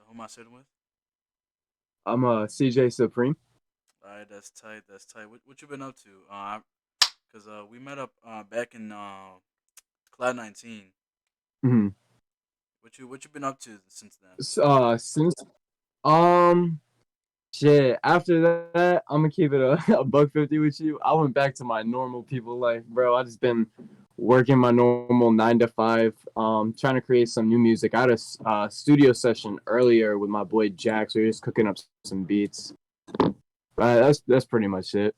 Who am I sitting with? I'm a CJ Supreme. All right, that's tight. That's tight. What you been up to? Cause we met up back in Cloud 19. hmm What you been up to since then? Since um shit. After that, I'm gonna keep it a buck 50 with you. I went back to my normal people life, bro. I just been working my normal 9 to 5. Trying to create some new music. I had a studio session earlier with my boy Jax. We were just cooking up some beats. That's pretty much it.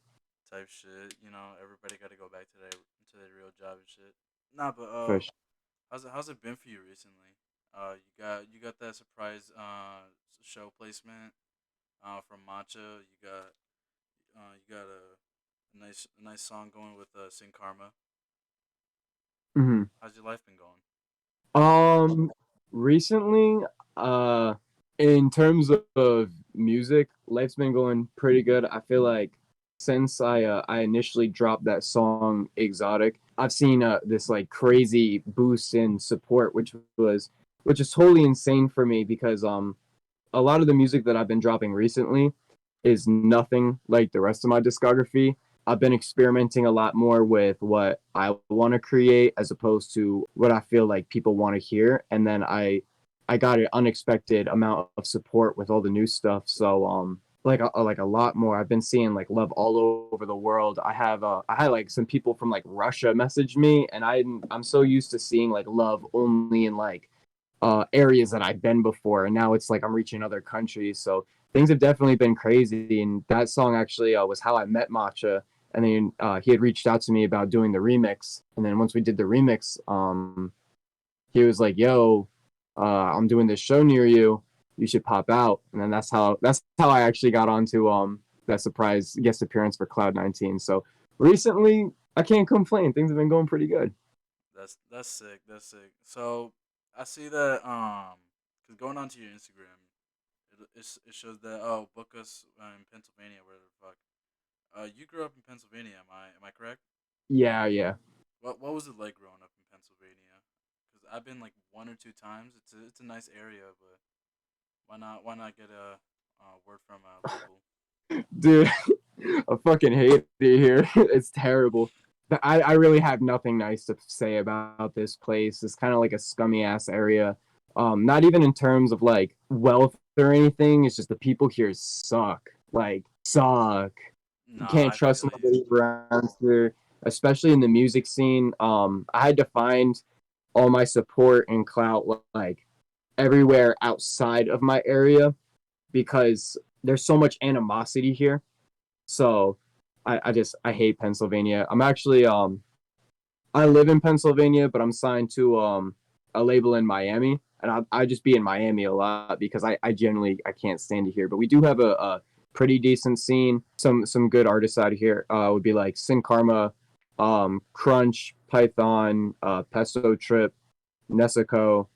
Type shit. Everybody got to go back to their real job and shit. Nah, but For sure. how's it been for you recently? You got that surprise show placement from Matcha. You got a nice song going with Sing Karma. hmm How's your life been going? Um, Recently, uh, in terms of music, life's been going pretty good. I feel like since I initially dropped that song "Exotic," I've seen this like crazy boost in support, which is totally insane for me because a lot of the music that I've been dropping recently is nothing like the rest of my discography. I've been experimenting a lot more with what I want to create as opposed to what I feel like people want to hear. And then I got an unexpected amount of support with all the new stuff. So like a lot more. I've been seeing like love all over the world. I had like some people from like Russia message me, and I'm so used to seeing like love only in like areas that I've been before, and now it's like I'm reaching other countries. So things have definitely been crazy. And that song actually was how I met Matcha. And then he had reached out to me about doing the remix. And then once we did the remix, he was like, "Yo, I'm doing this show near you. You should pop out." And then that's how I actually got onto that surprise guest appearance for Cloud 19. So recently, I can't complain. Things have been going pretty good. That's sick. That's sick. So I see that cause going onto your Instagram, it shows that book us in Pennsylvania. Where the fuck? You grew up in Pennsylvania. Am I correct? Yeah, yeah. What was it like growing up in Pennsylvania? Cause I've been like one or two times. It's a nice area, but why not get a word from local? Dude, I fucking hate it here. It's terrible. I really have nothing nice to say about this place. It's kind of like a scummy ass area. Not even in terms of like wealth or anything. It's just the people here suck. Like suck. You Nah, can't I trust feel you. nobody around here, especially in the music scene. I had to find all my support and clout like everywhere outside of my area because there's so much animosity here. So I hate Pennsylvania. I'm actually I live in Pennsylvania, but I'm signed to a label in Miami, and I just be in Miami a lot because I generally I can't stand it here. But we do have a pretty decent scene. Some good artists out of here would be like Sin Karma, Crunch, Python, Pesto Trip, Nesico,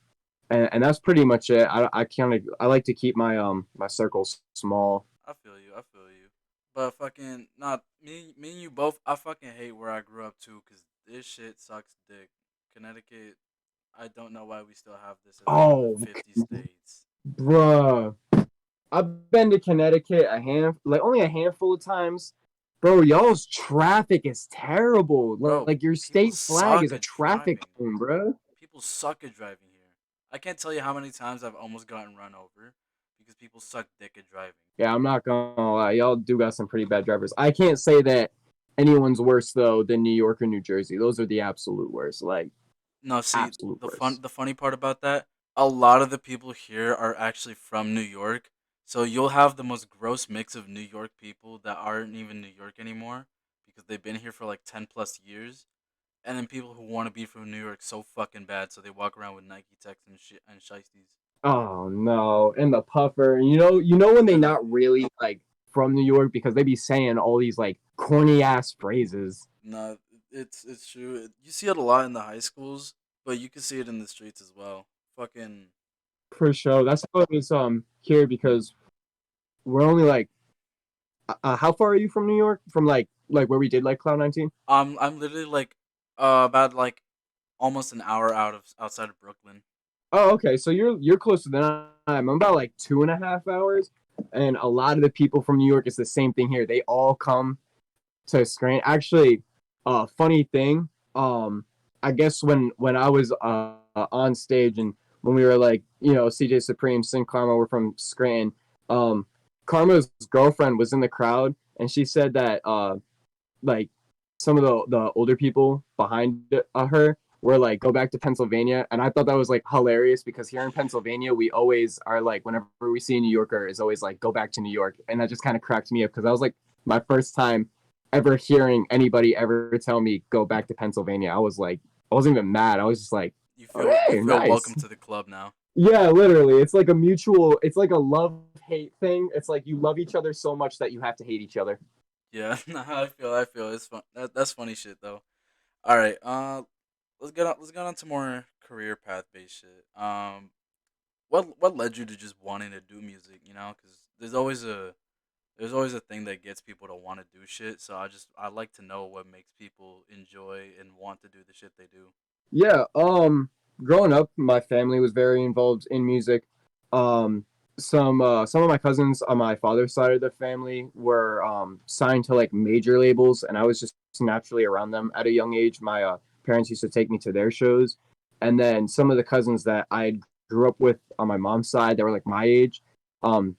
and that's pretty much it. I like to keep my circles small. I feel you. I feel you. But fucking not me and you both. I fucking hate where I grew up too, cause this shit sucks dick. Connecticut. I don't know why we still have this as one of the Oh, 50 states. bruh. I've been to Connecticut like only a handful of times. Bro, y'all's traffic is terrible. Bro, Like your people state flag suck is a at traffic driving. cone, bro. People suck at driving here. I can't tell you how many times I've almost gotten run over because people suck dick at driving. Yeah, I'm not gonna lie. Y'all do got some pretty bad drivers. I can't say that anyone's worse though than New York or New Jersey. Those are the absolute worst. Like No, see, absolute the fun worst. the funny part about that, a lot of the people here are actually from New York. So you'll have the most gross mix of New York people that aren't even New York anymore because they've been here for like 10 plus years. And then people who want to be from New York so fucking bad, so they walk around with Nike Techs and shit and shiesties. Oh no. And the puffer. You know when they not Literally. really like from New York because they be saying all these like corny ass phrases. No, it's true. You see it a lot in the high schools, but you can see it in the streets as well. Fucking For sure. That's how it is here because we're only like how far are you from New York? From like where we did like Cloud 19? I'm literally like about like almost an hour outside of Brooklyn. Oh, okay. So you're closer than I am. I'm about like 2.5 hours, and a lot of the people from New York. It's the same thing here. They all come to Scranton. Actually, funny thing. I guess when I was on stage and when we were like, CJ Supreme, Sin Karma, were from Scranton. Um, Karma's girlfriend was in the crowd, and she said that like some of the older people behind her were like, go back to Pennsylvania. And I thought that was like hilarious because here in Pennsylvania we always are like, whenever we see a New Yorker, is always like, go back to New York. And that just kind of cracked me up because that was like my first time ever hearing anybody ever tell me go back to Pennsylvania. I was like, I wasn't even mad. I was just like, You okay, feel nice. welcome to the club now. Yeah, literally. It's like a mutual, it's like a love hate thing. It's like you love each other so much that you have to hate each other. Yeah, I feel it's fun. That's funny shit though. All right, let's get on to more career path based shit. What led you to just wanting to do music? You know, because there's always a thing that gets people to want to do shit. So I like to know what makes people enjoy and want to do the shit they do. Yeah, growing up, my family was very involved in music. Um, some of my cousins on my father's side of the family were signed to like major labels, and I was just naturally around them at a young age. My parents used to take me to their shows, and then some of the cousins that I grew up with on my mom's side that were like my age,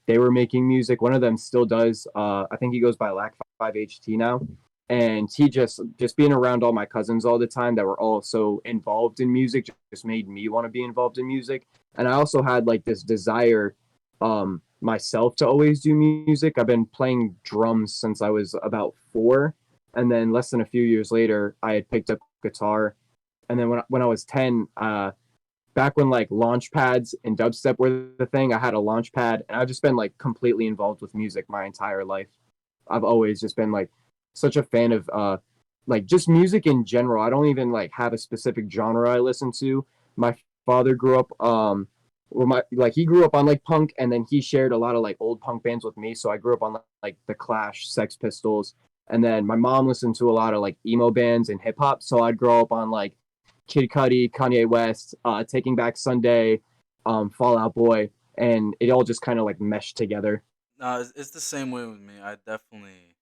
they were making music. One of them still does. I think he goes by Lac 5HT now, and he just being around all my cousins all the time that were all so involved in music just made me want to be involved in music. And I also had like this desire myself to always do music. I've been playing drums since I was about 4, and then less than a few years later I had picked up guitar. And then when I was 10, back when like launch pads and dubstep were the thing, I had a launch pad, and I've just been like completely involved with music my entire life. I've always just been like such a fan of like just music in general. I don't even like have a specific genre I listen to. My father grew up well, my like he grew up on like punk, and then he shared a lot of like old punk bands with me. So I grew up on like the Clash, Sex Pistols, and then my mom listened to a lot of like emo bands and hip hop. So I'd grow up on like Kid Cudi, Kanye West, Taking Back Sunday, Fall Out Boy, and it all just kind of like meshed together. No, it's the same way with me. I definitely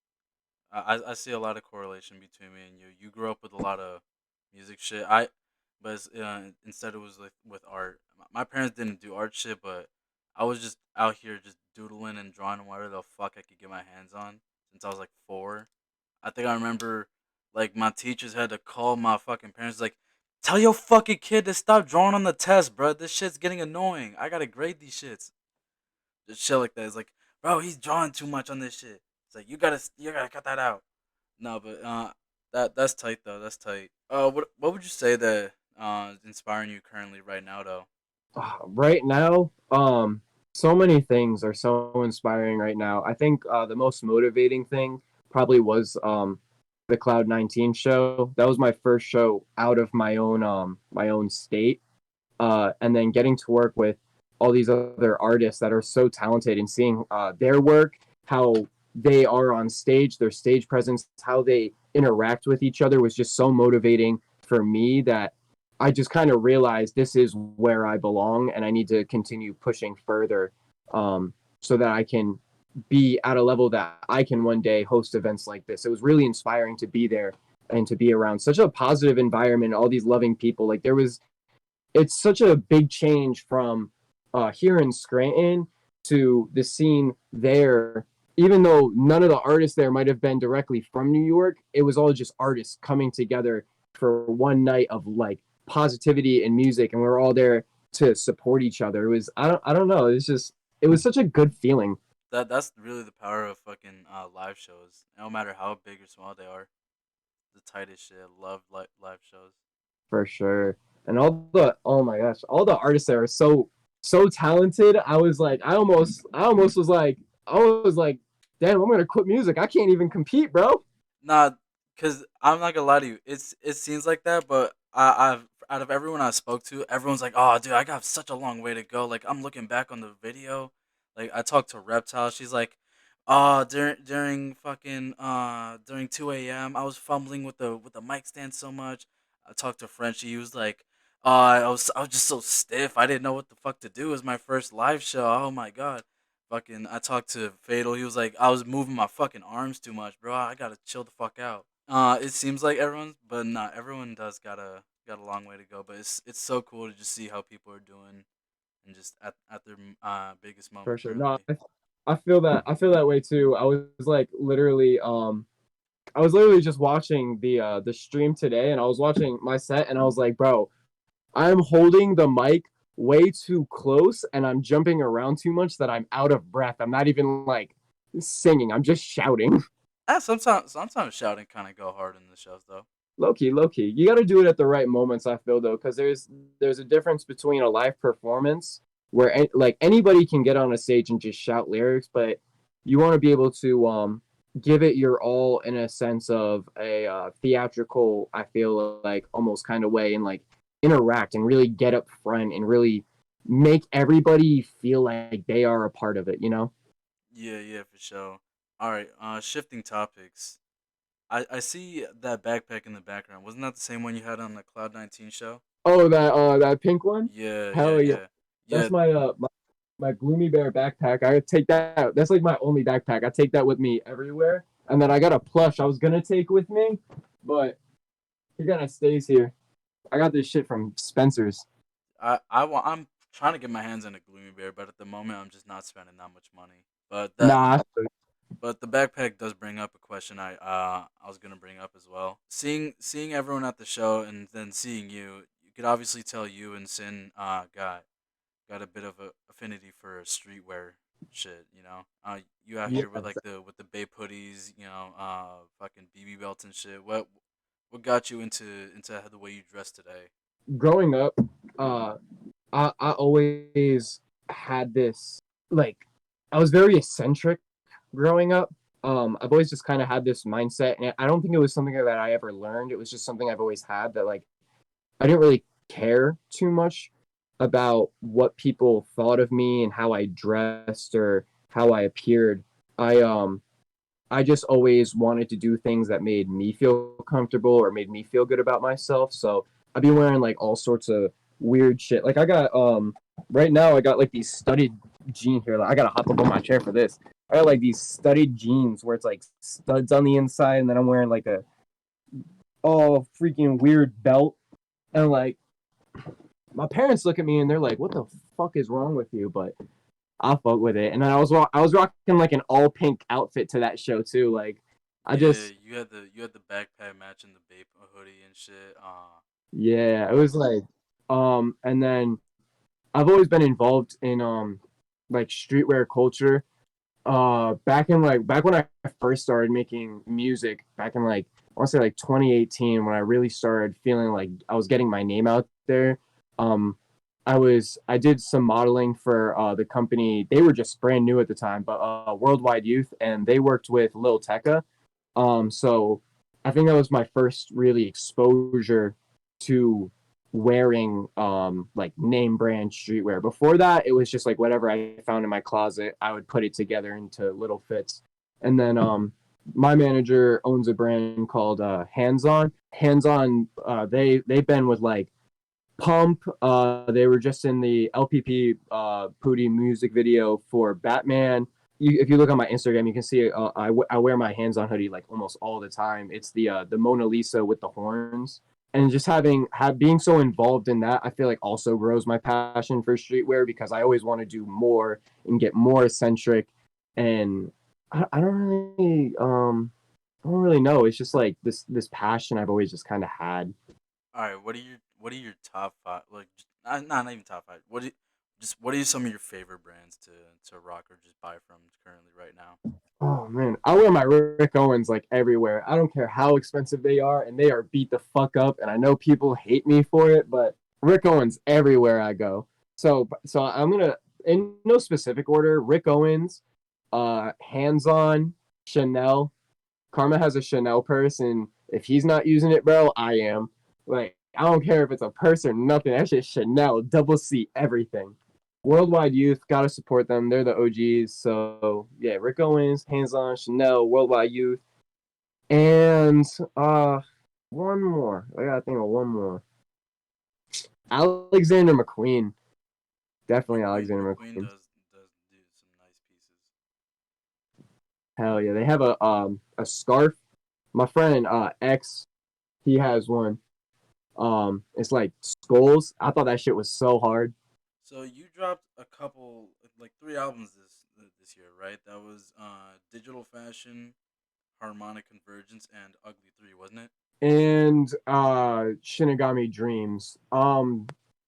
I see a lot of correlation between me and you. You grew up with a lot of music shit. But instead it was like with art. My parents didn't do art shit, but I was just out here just doodling and drawing whatever the fuck I could get my hands on since I was like 4. I think I remember like my teachers had to call my fucking parents like, tell your fucking kid to stop drawing on the test, bro. This shit's getting annoying. I gotta grade these shits. Just shit like that. It's like, bro, he's drawing too much on this shit. It's like you gotta cut that out. No, but that's tight though. That's tight. What would you say that is inspiring you currently right now though? Right now, so many things are so inspiring right now. I think the most motivating thing probably was the Cloud 19 show. That was my first show out of my own state, and then getting to work with all these other artists that are so talented and seeing their work, how they are on stage, their stage presence, how they interact with each other was just so motivating for me that I just kind of realized this is where I belong and I need to continue pushing further, so that I can be at a level that I can one day host events like this. It was really inspiring to be there and to be around such a positive environment, all these loving people. Like there was it's such a big change from here in Scranton to the scene there. Even though none of the artists there might have been directly from New York, it was all just artists coming together for one night of like positivity and music, and we were all there to support each other. It was I don't know. It's just it was such a good feeling That's really the power of fucking live shows. No matter how big or small they are, the tightest shit. I love live shows. for sure. And all the oh my gosh, all the artists there are so talented. I almost was like damn, I'm gonna quit music. I can't even compete, bro. Nah, cause I'm not gonna lie to you. It seems like that, but I've out of everyone I spoke to, everyone's like, "Oh, dude, I got such a long way to go." Like I'm looking back on the video, like I talked to Reptile. She's like, "Oh, during 2 a.m. I was fumbling with the mic stand so much." I talked to Frenchie. He was like, I was just so stiff. I didn't know what the fuck to do. It was my first live show. Oh my god. Fucking I talked to Fatal. He was like, I was moving my fucking arms too much, bro. I gotta chill the fuck out. It seems like everyone's, but not everyone does got a long way to go. But it's so cool to just see how people are doing and just at their biggest For moment sure. No, currently. I feel that. I feel that way too. I was like literally I was literally just watching the stream today, and I was watching my set, and I was like, bro, I'm holding the mic way too close, and I'm jumping around too much that I'm out of breath. I'm not even like singing. I'm just shouting. Sometimes shouting kind of go hard in the shows though. Low key. You got to do it at the right moments. I feel though, because there's a difference between a live performance where like anybody can get on a stage and just shout lyrics, but you want to be able to give it your all in a sense of a theatrical. I feel like almost kind of way and like interact and really get up front and really make everybody feel like they are a part of it. You know? Yeah, yeah, for sure. All right, shifting topics. I see that backpack in the background. Wasn't that the same one you had on the Cloud 19 show? Oh, that pink one. Yeah, yeah, Hell yeah. yeah, yeah. That's my gloomy bear backpack. I take that. That's like my only backpack. I take that with me everywhere. And then I got a plush I was gonna take with me, but it kind of stays here. I got this shit from Spencer's. I'm trying to get my hands on a gloomy bear, but at the moment I'm just not spending that much money. Nah, But the backpack does bring up a question I was gonna bring up as well. Seeing everyone at the show and then seeing you, you could obviously tell you and Sin got a bit of a affinity for streetwear shit. You know, you out yeah. here with like the Bape hoodies, you know, fucking BB belts and shit. What got you into the way you dress today? Growing up, uh, I always had this like I was very eccentric growing up. I've always just kind of had this mindset, and I don't think it was something that I ever learned. It was just something I've always had that like I didn't really care too much about what people thought of me and how I dressed or how I appeared. I um I just always wanted to do things that made me feel comfortable or made me feel good about myself. So I've been wearing like all sorts of weird shit. Like I got right now I got like these studded jean here. Like, I gotta hop up on my chair for this. I got like these studded jeans where it's like studs on the inside, and then I'm wearing like a all freaking weird belt. And like my parents look at me and they're like, "What the fuck is wrong with you?" But I'll fuck with it. And then I was rocking like an all pink outfit to that show too. Like I Yeah, just you had the backpack matching the Bape hoodie and shit. yeah, it was like and then I've always been involved in like streetwear culture. Back when I first started making music back in like I want to say like 2018 when I really started feeling like I was getting my name out there. Um, I did some modeling for the company. They were just brand new at the time, but Worldwide Youth, and they worked with Lil Tecca. So I think that was my first really exposure to wearing like name brand streetwear. Before that, it was just like whatever I found in my closet, I would put it together into little fits. And then my manager owns a brand called Hands On. Hands On, they've been with like Pump. They were just in the LPP Pootie music video for Batman. If you look on my Instagram, you can see I wear my Hands On hoodie like almost all the time. It's the Mona Lisa with the horns, and just being so involved in that, I feel like also grows my passion for streetwear because I always want to do more and get more eccentric. And I don't really I don't really know. It's just like this passion I've always just kind of had. All right, what are your top five? Like, not even top five. What are some of your favorite brands to rock or just buy from currently right now? Oh man, I wear my Rick Owens like everywhere. I don't care how expensive they are, and they are beat the fuck up. And I know people hate me for it, but Rick Owens everywhere I go. So I'm gonna in no specific order: Rick Owens, Hands On, Chanel. Karma has a Chanel purse, and if he's not using it, bro, I am. Like I don't care if it's a purse or nothing. That's just Chanel, double C, everything. Worldwide Youth, gotta support them. They're the OGs. So yeah, Rick Owens, Hands On, Chanel, Worldwide Youth, and one more. I gotta think of one more. Alexander McQueen, definitely Alexander McQueen McQueen. does do some nice pieces. Hell yeah, they have a scarf. My friend X, he has one. It's like skulls. I thought that shit was so hard. So you dropped a couple, like three albums this year, right? That was Digital Fashion, Harmonic Convergence, and Ugly 3, wasn't it? And Shinigami Dreams.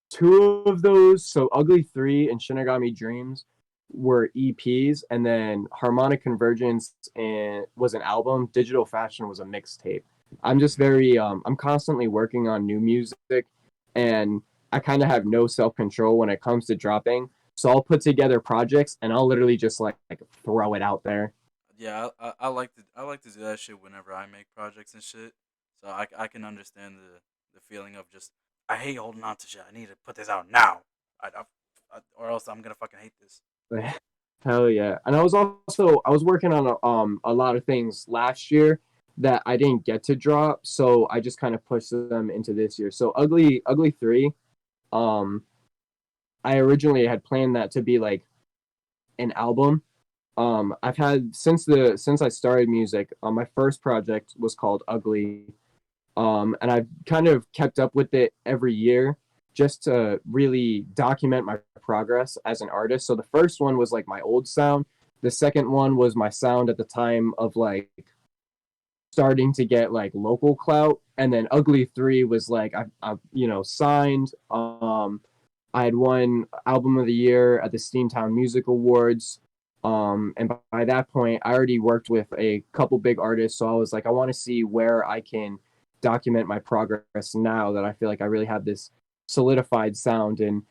Two of those, so Ugly 3 and Shinigami Dreams were EPs, and then Harmonic Convergence and was an album. Digital Fashion was a mixtape. I'm just very I'm constantly working on new music, and I kind of have no self-control when it comes to dropping. So I'll put together projects and I'll literally just like throw it out there. Yeah, I like to do that shit whenever I make projects and shit. So I can understand the feeling of just I hate holding on to shit. I need to put this out now, or else I'm gonna fucking hate this. Hell yeah. And I was working on a lot of things last year that I didn't get to drop, so I just kind of pushed them into this year. So Ugly 3, um I originally had planned that to be like an album. I've had since I started music, my first project was called Ugly. And I've kind of kept up with it every year just to really document my progress as an artist. So the first one was like my old sound. The second one was my sound at the time of like starting to get like local clout, and then Ugly 3 was like I signed. I had won album of the year at the Steamtown Music Awards. And by that point, I already worked with a couple big artists, so I was like, I want to see where I can document my progress now that I feel like I really have this solidified sound. And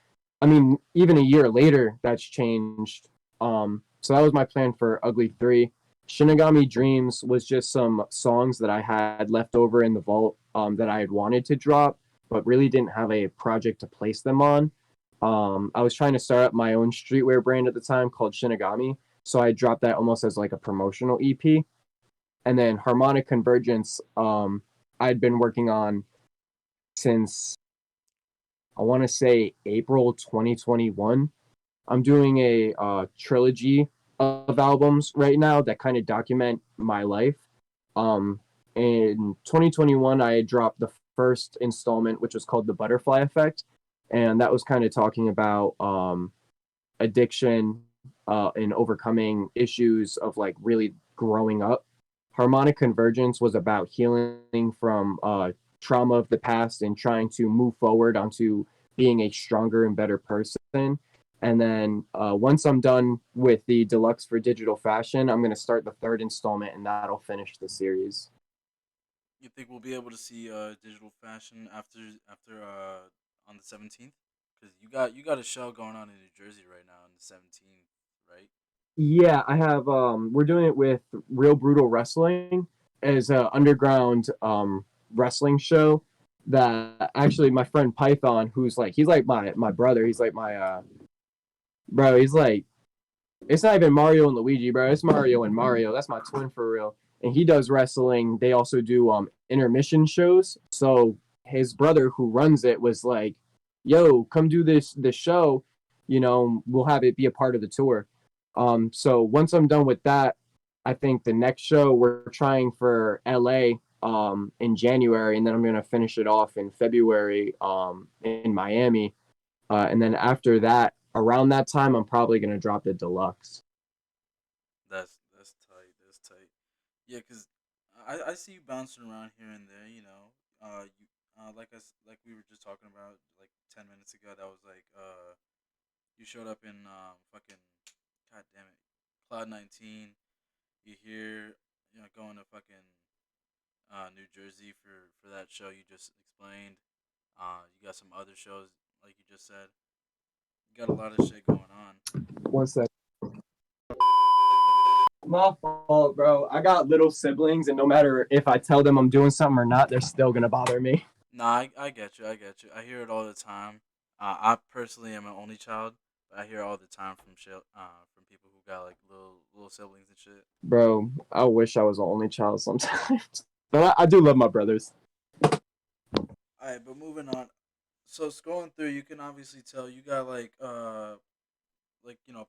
I mean, even a year later, that's changed. So that was my plan for Ugly 3. Shinigami Dreams was just some songs that I had left over in the vault that I had wanted to drop, but really didn't have a project to place them on. I was trying to start up my own streetwear brand at the time called Shinigami, so I dropped that almost as like a promotional EP. And then Harmonic Convergence, I'd been working on since I want to say April 2021. I'm doing a trilogy of albums right now that kind of document my life. Um, in 2021, I dropped the first installment, which was called The Butterfly Effect. And that was kind of talking about addiction and overcoming issues of like really growing up. Harmonic Convergence was about healing from trauma of the past and trying to move forward onto being a stronger and better person. And then once I'm done with the deluxe for Digital Fashion, I'm going to start the third installment, and that'll finish the series. You think we'll be able to see Digital Fashion after on the 17th? Because you got a show going on in New Jersey right now on the 17th, right? Yeah, I have. We're doing it with Real Brutal Wrestling as a underground wrestling show. That actually, my friend Python, who's like, he's like my brother. He's like my bro. He's like, it's not even Mario and Luigi, bro. It's Mario and Mario. That's my twin for real. And he does wrestling. They also do intermission shows. So his brother who runs it was like, "Yo, come do this show. We'll have it be a part of the tour." So once I'm done with that, I think the next show we're trying for LA in January, and then I'm gonna finish it off in February in Miami. And then after that, around that time, I'm probably gonna drop the deluxe. That's tight. That's tight. Yeah, cause I see you bouncing around here and there. You like we were just talking about like 10 minutes ago. That was like you showed up in fucking god damn it, Cloud 19. You here, going to fucking New Jersey for that show you just explained. You got some other shows like you just said. You got a lot of shit going on. One sec. My fault, bro. I got little siblings, and no matter if I tell them I'm doing something or not, they're still gonna bother me. Nah, I get you. I get you. I hear it all the time. I personally am an only child, but I hear all the time from people who got like little siblings and shit. Bro, I wish I was the only child sometimes. But I do love my brothers. All right, but moving on. So scrolling through, you can obviously tell you got like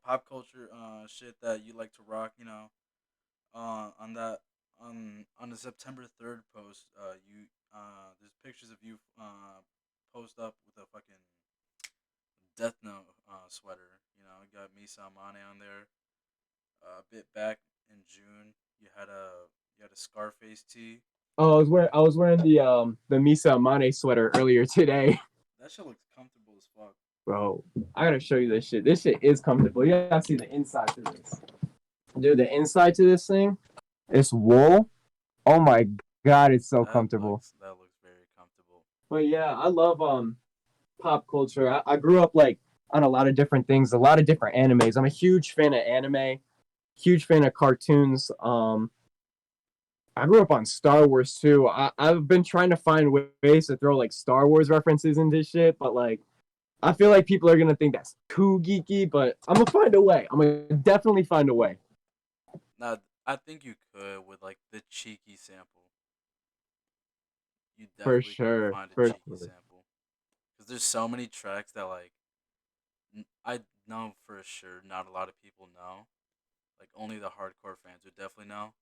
pop culture shit that you like to rock. On that on the September 3rd post, you there's pictures of you post up with a fucking Death Note sweater. You got Misa Amane on there. A bit back in June, you had a Scarface tee. Oh, I was wearing the Misa Mane sweater earlier today. That shit looks comfortable as fuck. Bro, I gotta show you this shit. This shit is comfortable. You gotta see the inside to this. Dude, the inside to this thing, it's wool. Oh my god, it's so comfortable. That looks very comfortable. But yeah, I love pop culture. I grew up like on a lot of different things, a lot of different animes. I'm a huge fan of anime, huge fan of cartoons. I grew up on Star Wars too. I've been trying to find ways to throw like Star Wars references into shit, but like I feel like people are gonna think that's too geeky, but I'm gonna find a way. I'm gonna definitely find a way. Now, I think you could with like the cheeky sample. You For definitely could sure. find a For cheeky sure. sample because there's so many tracks that like I know for sure not a lot of people know. Like only the hardcore fans would definitely know.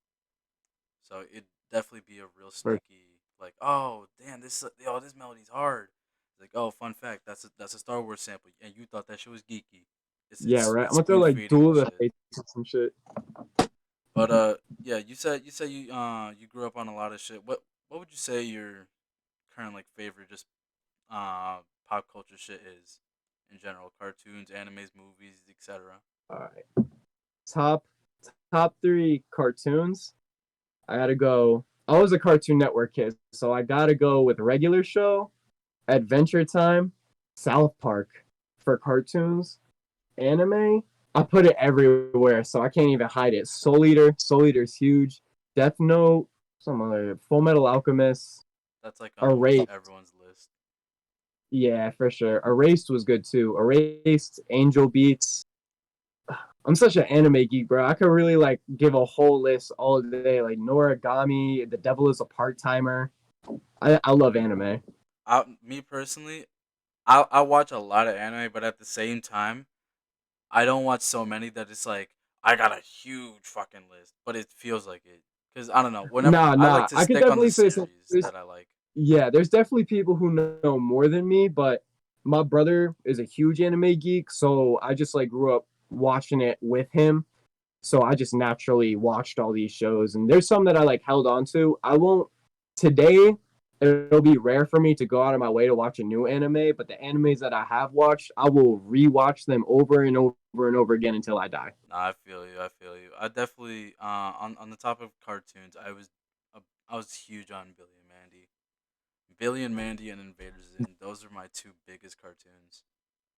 So it'd definitely be a real For sneaky like, oh damn, this melody's hard. It's like, oh, fun fact, that's a Star Wars sample, and you thought that shit was geeky. It's Yeah, it's right. I'm it's gonna throw spoon like feeding Duel and of the shit. Fates or some shit. But yeah, you said you grew up on a lot of shit. What would you say your current like favorite just pop culture shit is in general? Cartoons, animes, movies, etc. All right. Top top three cartoons. I gotta go. I was a Cartoon Network kid, so I gotta go with regular show, Adventure Time, South Park for cartoons. Anime, I put it everywhere, so I can't even hide it. Soul Eater's huge. Death Note, some other Full Metal Alchemist, That's like on almost Erased. everyone's list. Yeah, for sure. Erased was good too. Erased, Angel Beats. I'm such an anime geek, bro. I could really like give a whole list all day. Like Noragami, The Devil is a Part Timer. I love anime. Me personally, I watch a lot of anime, but at the same time, I don't watch so many that it's like I got a huge fucking list, but it feels like it. Cause I don't know. Whenever Nah, I like nah. to I could stick on the definitely say some. series that I like. Yeah, there's definitely people who know more than me, but my brother is a huge anime geek, so I just like grew up watching it with him. So I just naturally watched all these shows, and there's some that I like held on to. I won't today. It'll be rare for me to go out of my way to watch a new anime, but the animes that I have watched, I will rewatch them over and over and over again until I die. Nah, I feel you. I feel you. I definitely on the topic of cartoons, a, I was huge on Billy and Mandy. Billy and Mandy and Invader Zim. Those are my two biggest cartoons.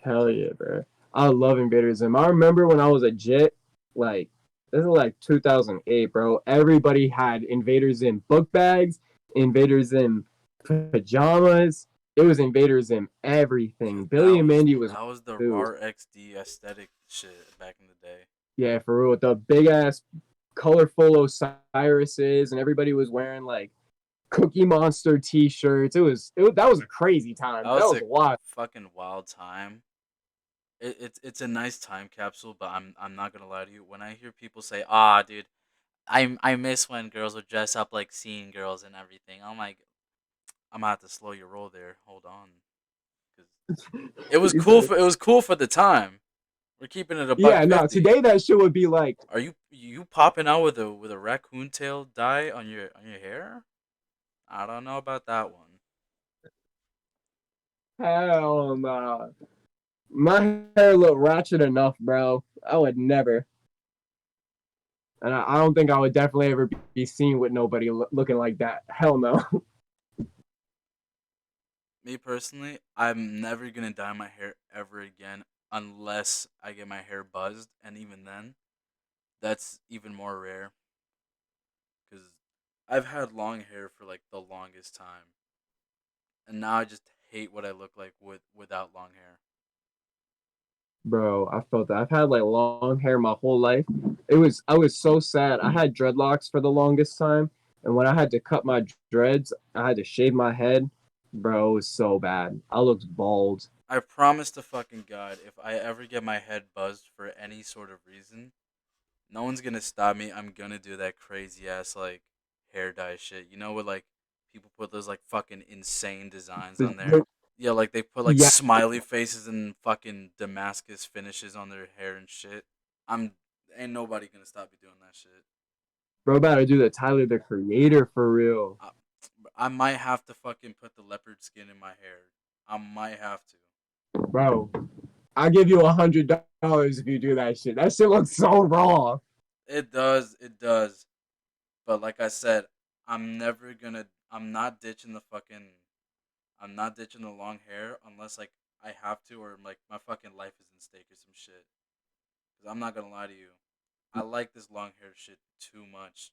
Hell yeah, bro. I love Invader Zim. I remember when I was a jit, like this is like 2008, bro. Everybody had Invader Zim book bags, Invader Zim pajamas. It was Invader Zim everything. Cause Billy and Mandy was that was the too. RAR XD aesthetic shit back in the day. Yeah, for real. With the big ass colorful Osiris's, and everybody was wearing like Cookie Monster t-shirts. That was a crazy time. That That was was a wild. fucking wild time. It's a nice time capsule, but I'm not gonna lie to you. When I hear people say, "Ah, dude, I miss when girls would dress up like scene girls and everything," I'm like, I'm gonna have to slow your roll there. Hold on, because You said, it was cool for the time. We're keeping it a buck yeah, no. 50. Today that shit would be like, Are you popping out with a raccoon tail dye on your hair? I don't know about that one. hell no. My hair look ratchet enough, bro. I would never. And I don't think I would definitely ever be seen with nobody looking like that. Hell no. Me personally, I'm never gonna dye my hair ever again unless I get my hair buzzed, and even then, that's even more rare because I've had long hair for like the longest time, and now I just hate what I look like without long hair. Bro, I felt that. I've had like long hair my whole life. I was so sad. I had dreadlocks for the longest time, and when I had to cut my dreads, I had to shave my head. Bro, it was so bad. I looked bald. I promise to fucking God, if I ever get my head buzzed for any sort of reason, no one's gonna stop me. I'm gonna do that crazy ass like hair dye shit. You know what like people put those like fucking insane designs on there. Yeah, like they put like Yeah, smiley faces and fucking Damascus finishes on their hair and shit. I'm ain't nobody gonna stop me doing that shit. bro, about to do the Tyler the Creator for real. I, I might have to fucking put the leopard skin in my hair. I might have to. Bro, I'll give you $100 if you do that shit. That shit looks so raw. It does, it does. But like I said, I'm never gonna. I'm not ditching the fucking. I'm not ditching the long hair unless like I have to or like my fucking life is in stake or some shit. Cause I'm not gonna lie to you, I like this long hair shit too much.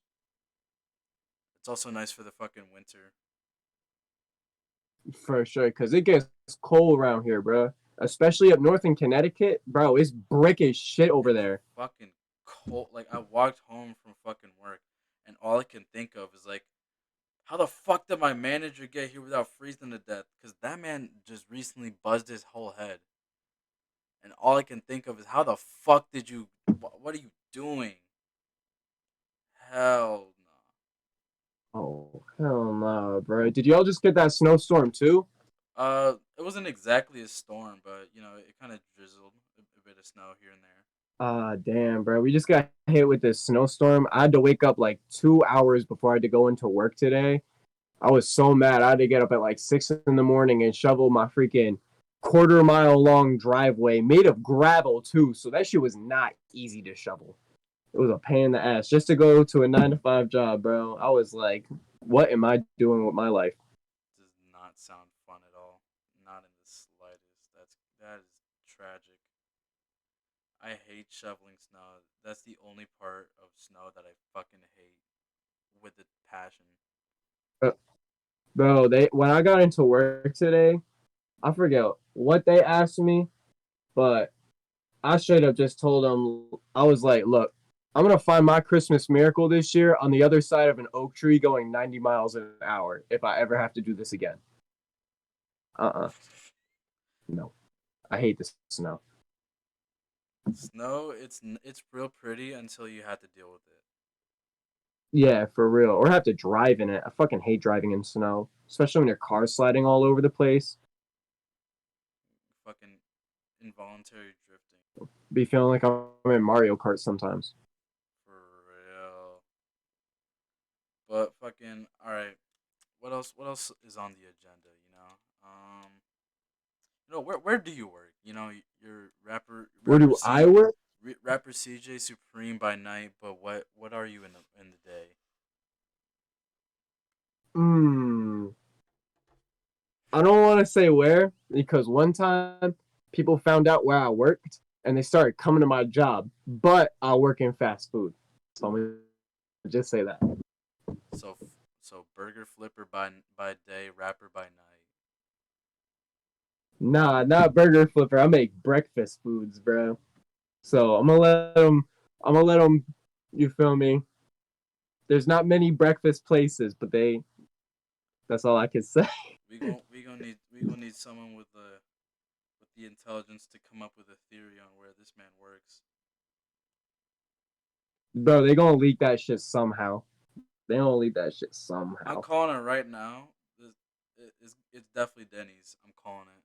It's also nice for the fucking winter. For sure, because it gets cold around here, bro. Especially up north in Connecticut, bro. It's brick as shit over It's there. fucking cold. Like I walked home from fucking work, and all I can think of is like, how the fuck did my manager get here without freezing to death? Cause that man just recently buzzed his whole head, and all I can think of is how the fuck did you? What are you doing? Hell no. Oh, hell no, bro. Did y'all just get that snowstorm too? It wasn't exactly a storm, but you know, it kind of drizzled a bit of snow here and there. Ah, damn, bro. We just got hit with this snowstorm. I had to wake up like 2 hours before I had to go into work today. I was so mad. I had to get up at like 6 in the morning and shovel my freaking quarter-mile long driveway made of gravel too. So that shit was not easy to shovel. It was a pain in the ass just to go to a 9 to 5 job, bro. I was like, what am I doing with my life? Does not sound fun at all. Not in the slightest. That is tragic. I hate shoveling snow. That's the only part of snow that I fucking hate with a passion. Uh, Bro, they when I got into work today, I forget what they asked me, but I straight up just told them, I was like, look, I'm gonna find my Christmas miracle this year on the other side of an oak tree going 90 miles an hour if I ever have to do this again. No, I hate the snow. Snow, it's real pretty until you have to deal with it. Yeah, for real. Or have to drive in it. I fucking hate driving in snow, especially when your car's sliding all over the place. Fucking involuntary drifting. Be feeling like I'm in Mario Kart sometimes. For real. But fucking all right. What else? What else is on the agenda? Where do you work? You know, you're Where do I work? rapper CJ Supreme by night, but what are you in the day? Hmm. I don't want to say where because one time people found out where I worked and they started coming to my job, but I work in fast food. So I'm gonna just say that. So so burger flipper by day, rapper by night. Nah, not burger flipper. I make breakfast foods, bro. So I'm gonna let them. I'm gonna let them. You feel me? There's not many breakfast places, but they. That's all I can say. We gonna need someone with the intelligence to come up with a theory on where this man works. Bro, they gonna leak that shit somehow. They gonna leak that shit I'm somehow. calling it right now. It's definitely Denny's. I'm calling it.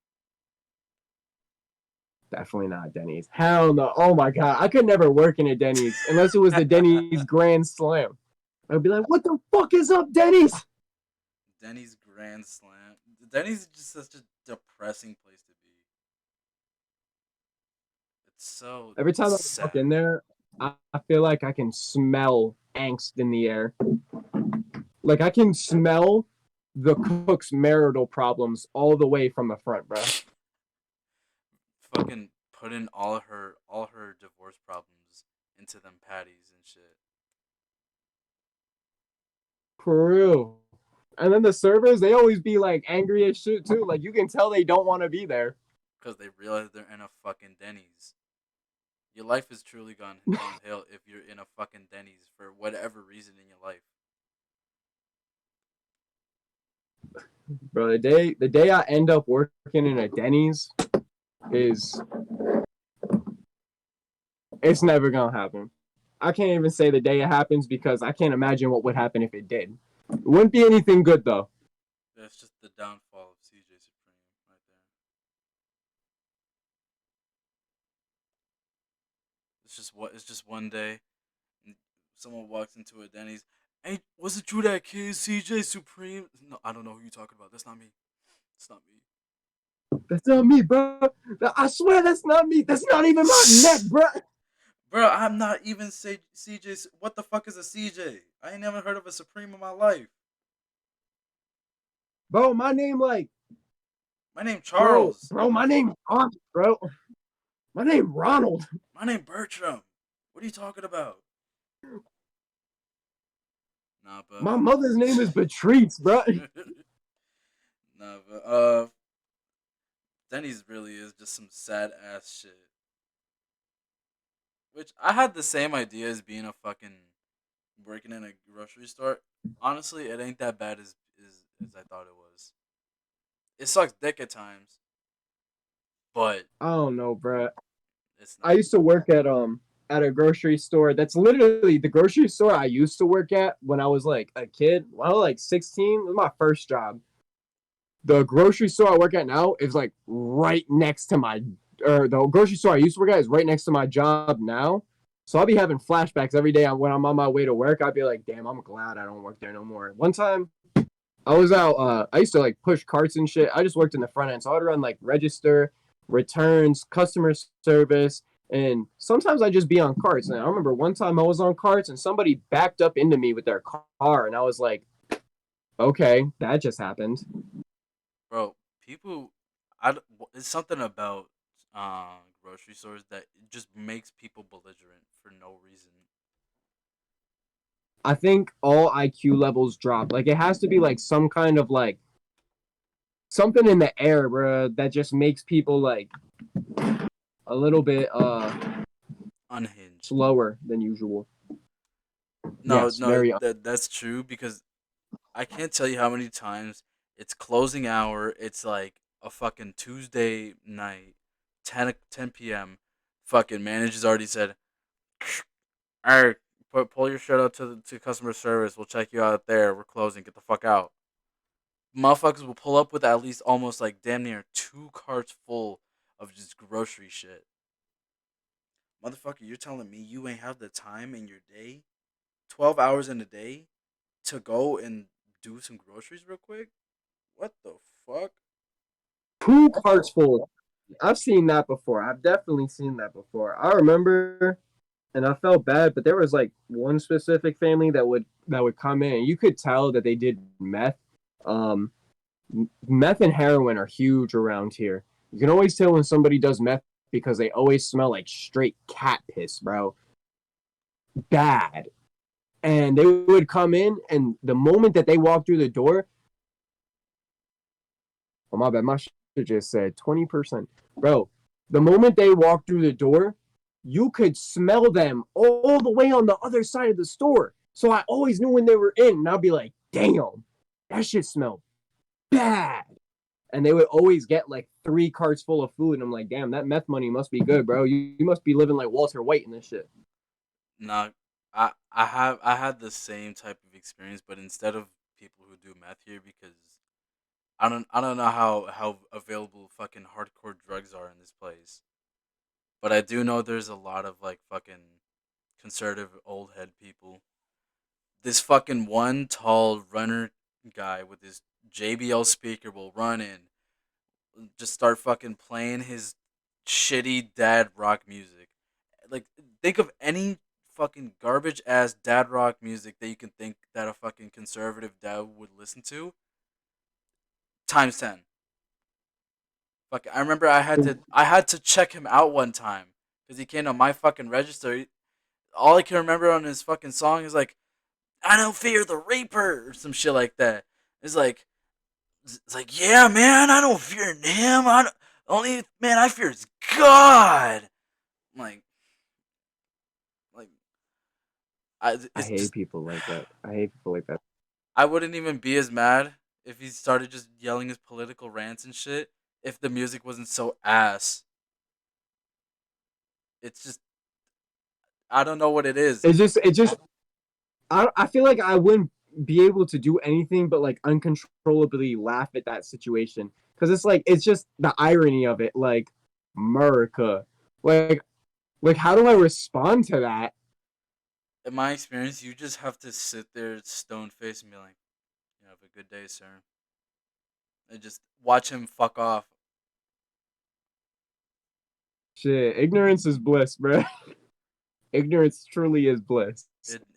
Definitely not Denny's. Hell no. Oh my god. I could never work in a Denny's unless it was the Denny's Grand Slam. I'd be like, what the fuck is up, Denny's? Denny's Grand Slam. Denny's is just such a depressing place to be. It's so Every time I walk sad. in there, I feel like I can smell angst in the air. Like I can smell the cook's marital problems all the way from the front, bro. Fucking put in all her divorce problems into them patties and shit. For real. And then the servers, they always be like angry as shit too. Like you can tell they don't want to be there. Because they realize they're in a fucking Denny's. Your life has truly gone downhill if you're in a fucking Denny's for whatever reason in your life. bro. The day I end up working in a Denny's is it's never gonna happen. I can't even say the day it happens because I can't imagine what would happen if it did. It wouldn't be anything good though. That's just the downfall of CJ Supreme right there. It's just one day, and someone walks into a Denny's. Hey, was it you that kid CJ Supreme? No, I don't know who you talking about. That's not me. It's not me. That's not me, bro. I swear that's not me. That's not even my neck, bro. Bro, I'm not even CJ. What the fuck is a CJ? I ain't never heard of a Supreme in my life. Bro, my name like My name bro, Charles. bro, my name bro. My name Ronald. My name Bertram. What are you talking about? Nah, but My mother's name is Patrice, bro. nah, but Denny's really is just some sad ass shit. Which I had the same idea as being a fucking working in a grocery store. Honestly, it ain't that bad as I thought it was. It sucks dick at times, but I don't know, bro. it's I not. used to work at a grocery store. That's literally the grocery store I used to work at when I was like a kid. When I was like 16, it was my first job. The grocery store I work at now is like right next to my or the grocery store I used to work at is right next to my job now. So I'll be having flashbacks every day when I'm on my way to work. I'd be like, damn, I'm glad I don't work there no more. One time I was out, I used to like push carts and shit. I just worked in the front end. So I'd run like register, returns, customer service, and sometimes I'd just be on carts. And I remember one time I was on carts and somebody backed up into me with their car. And I was like, okay, that just happened. Bro, people, it's something about grocery stores that it just makes people belligerent for no reason. I think all IQ levels drop. Like it has to be like some kind of like something in the air, bro, that just makes people like a little bit Unhinged. slower than usual. No, Yes, no, very that's true because I can't tell you how many times it's closing hour. It's like a fucking Tuesday night, 10 p.m. Fucking manager's already said, all right, pull your shirt out to customer service. We'll check you out there. We're closing. Get the fuck out. Motherfuckers will pull up with at least almost like damn near two carts full of just grocery shit. Motherfucker, you're telling me you ain't have the time in your day, 12 hours in a day, to go and do some groceries real quick? What the fuck? two carts full. I've seen that before. I've definitely seen that before. I remember, and I felt bad, but there was like one specific family that would come in, and you could tell that they did meth. Um, Meth and heroin are huge around here. You can always tell when somebody does meth because they always smell like straight cat piss, bro. Bad. And they would come in, and the moment that they walk through the door, oh my bad, my shit just said 20%, bro. The moment they walk through the door, you could smell them all the way on the other side of the store. So I always knew when they were in, and I'd be like, damn, that shit smelled bad. And they would always get like three carts full of food. And I'm like, damn, that meth money must be good, bro. You must be living like Walter White in this shit. Nah, I had the same type of experience, but instead of people who do meth here, because I don't know how available fucking hardcore drugs are in this place, but I do know there's a lot of like fucking conservative old head people. This fucking one tall runner guy with his JBL speaker will run in, just start fucking playing his shitty dad rock music. Like, think of any fucking garbage ass dad rock music that you can think that a fucking conservative dad would listen to. Times 10. Fuck, I remember I had to check him out one time because he came to my fucking register. All I can remember on his fucking song is like, "I don't fear the Reaper" or some shit like that. It's like, yeah, man, I don't fear him. I don't, only man I fear is God. I'm like, I it's hate just people like that. I hate people like that. I wouldn't even be as mad if he started just yelling his political rants and shit, if the music wasn't so ass. It's just I don't know what it is. It just I feel like I wouldn't be able to do anything but like uncontrollably laugh at that situation because it's like it's just the irony of it. Like America, like how do I respond to that? In my experience, you just have to sit there stone faced and be like, "You have a good day, sir," and just watch him fuck off. Shit, ignorance is bliss, bro. Ignorance truly is bliss.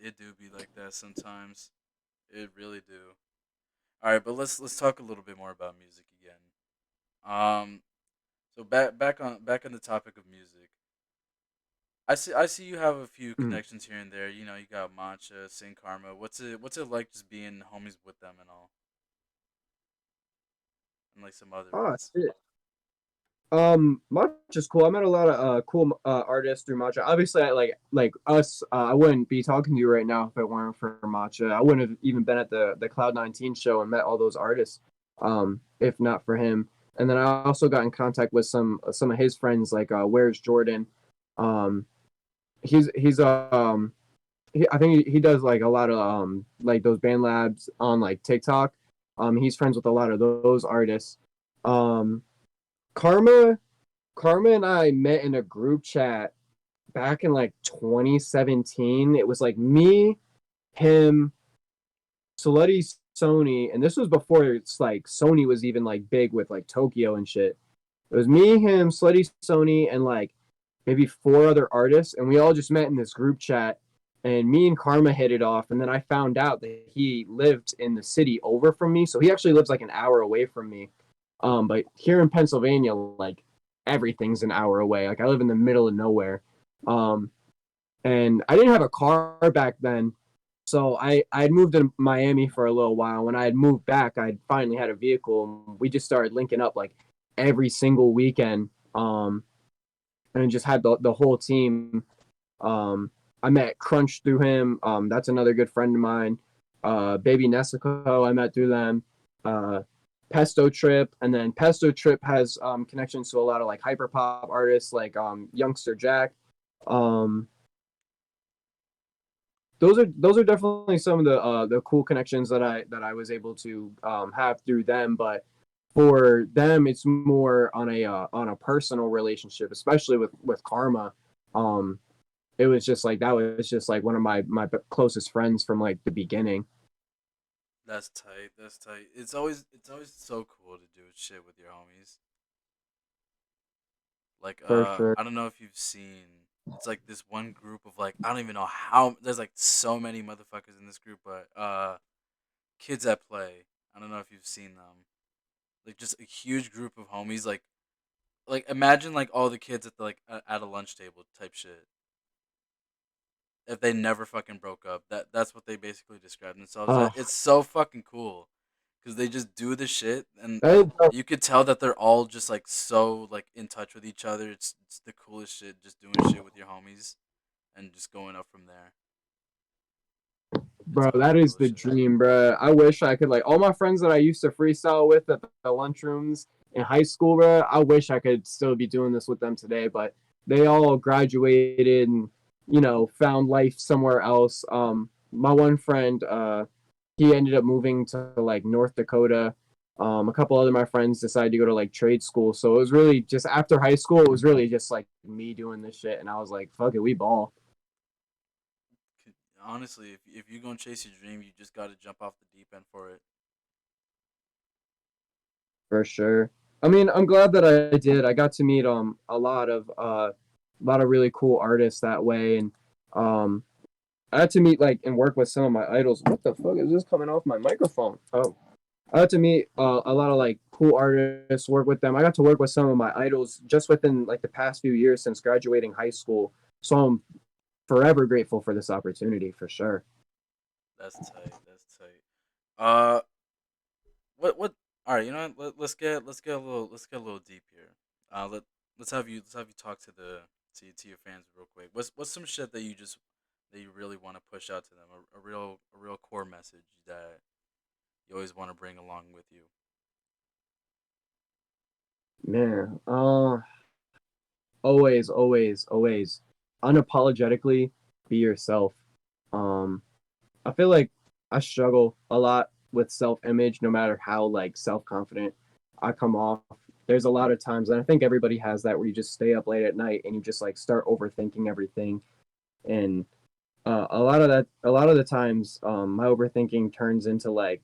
It do be like that sometimes. It really do. All right, but let's talk a little bit more about music again. Um, so back on the topic of music. I see you have a few Mm. connections here and there. You know, you got Mancha, Saint Karma. What's it like just being homies with them and all, and like some other Oh ones. shit. Matcha is cool. I met a lot of cool artists through Matcha. Obviously, like us. I wouldn't be talking to you right now if it weren't for Matcha. I wouldn't have even been at the Cloud 19 show and met all those artists. If not for him. And then I also got in contact with some of his friends, like Where's Jordan. Um, he's I think he does like a lot of like those band labs on like TikTok. He's friends with a lot of those artists. Um, Karma Karma and I met in a group chat back in like 2017. It was like me, him, Slutty Sony, and this was before it's like Sony was even like big with like Tokyo and shit. It was me, him, Slutty Sony, and like maybe four other artists, and we all just met in this group chat. And me and Karma hit it off, and then I found out that he lived in the city over from me. So he actually lives like an hour away from me. But here in Pennsylvania, like everything's an hour away. Like I live in the middle of nowhere. Um, and I didn't have a car back then. So I had moved to Miami for a little while. When I had moved back, I finally had a vehicle. We just started linking up like every single weekend. And just had the whole team. Um, I met Crunch through him. That's another good friend of mine. Baby Nessico, I met through them. Uh, Pesto Trip, and then Pesto Trip has connections to a lot of like hyperpop artists like Youngster Jack. Um, those are definitely some of the cool connections that I was able to have through them. But for them, it's more on a personal relationship, especially with Karma. Um, it was just like that was just like one of my closest friends from like the beginning. That's tight. That's tight. It's always so cool to do shit with your homies. Like For sure. I don't know if you've seen. It's like this one group of like I don't even know how there's like so many motherfuckers in this group, but kids at play. I don't know if you've seen them. Like just a huge group of homies. Like imagine like all the kids at the like at a lunch table type shit. If they never fucking broke up, that's what they basically describe themselves as. Oh, It's so fucking cool because they just do the shit and that is, you could tell that they're all just like so like in touch with each other. It's the coolest shit. Just doing shit with your homies and just going up from there. It's bro, always that the is coolest the shit. dream, bro. I wish I could like all my friends that I used to freestyle with at the lunchrooms in high school, bro. I wish I could still be doing this with them today, but they all graduated and found life somewhere else. My one friend, he ended up moving to like North Dakota. A couple other my friends decided to go to like trade school, so it was really just after high school. It was really just like me doing this shit, and I was like, "Fuck it, we ball." Honestly, if you're gonna chase your dream, you just gotta jump off the deep end for it. For sure. I mean, I'm glad that I did. I got to meet a lot of really cool artists that way, and um I had to meet like and work with some of my idols. What the fuck is this coming off my microphone? Oh, I had to meet a lot of like cool artists, work with them. I got to work with some of my idols just within like the past few years since graduating high school. So I'm forever grateful for this opportunity for sure. That's tight. That's tight. Uh, what? All right, you know, what? Let's get a little deep here. Let's have you talk to to your fans real quick. What's some shit that you really want to push out to them? A real core message that you always want to bring along with you? Man, always unapologetically be yourself. Um, I feel like I struggle a lot with self-image, no matter how like self-confident I come off. There's a lot of times, and I think everybody has that, where you just stay up late at night and you just like start overthinking everything. And a lot of the times, my overthinking turns into like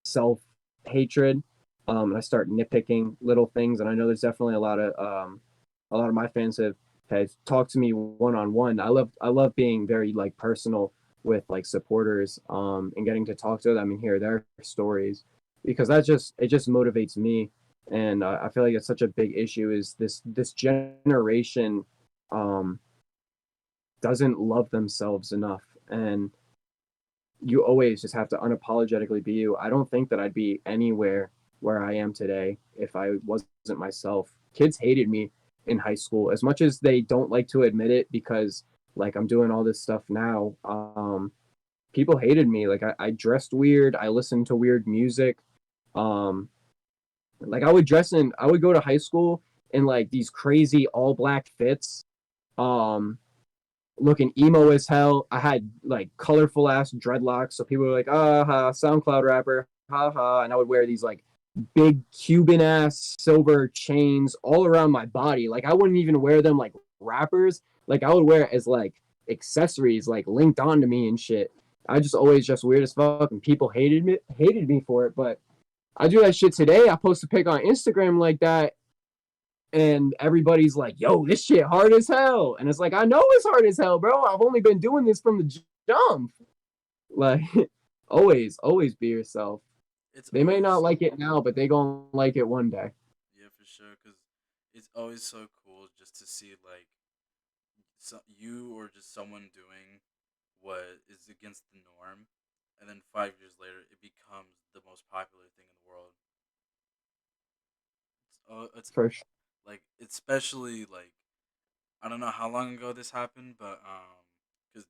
self hatred. And I start nitpicking little things, and I know there's definitely a lot of my fans have talked to me one on one. I love being very like personal with like supporters, and getting to talk to them and hear their stories, because it just motivates me. And I feel like it's such a big issue, is this generation um doesn't love themselves enough. And you always just have to unapologetically be you. I don't think that I'd be anywhere where I am today if I wasn't myself. Kids hated me in high school, as much as they don't like to admit it, because like I'm doing all this stuff now. People hated me. Like I dressed weird. I listened to weird music. Um, like I would go to high school in like these crazy all black fits. Um, Looking emo as hell. I had like colorful ass dreadlocks, so people were like, "Ah, ha, SoundCloud rapper, ha ha," and I would wear these like big Cuban ass silver chains all around my body. Like I wouldn't even wear them like rappers. Like I would wear it as like accessories, like linked onto me and shit. I just always just weird as fuck, and people hated me for it. But I do that shit today. I post a pic on Instagram like that, and everybody's like, "Yo, this shit hard as hell," and it's like, I know it's hard as hell, bro. I've only been doing this from the jump. Like, always be yourself. It's They may not always like it now, but they gonna like it one day. yeah, for sure, because it's always so cool just to see like you or just someone doing what is against the norm, and then 5 years later it becomes the most popular thing in the world. It's For sure. like especially like I don't know how long ago this happened, but because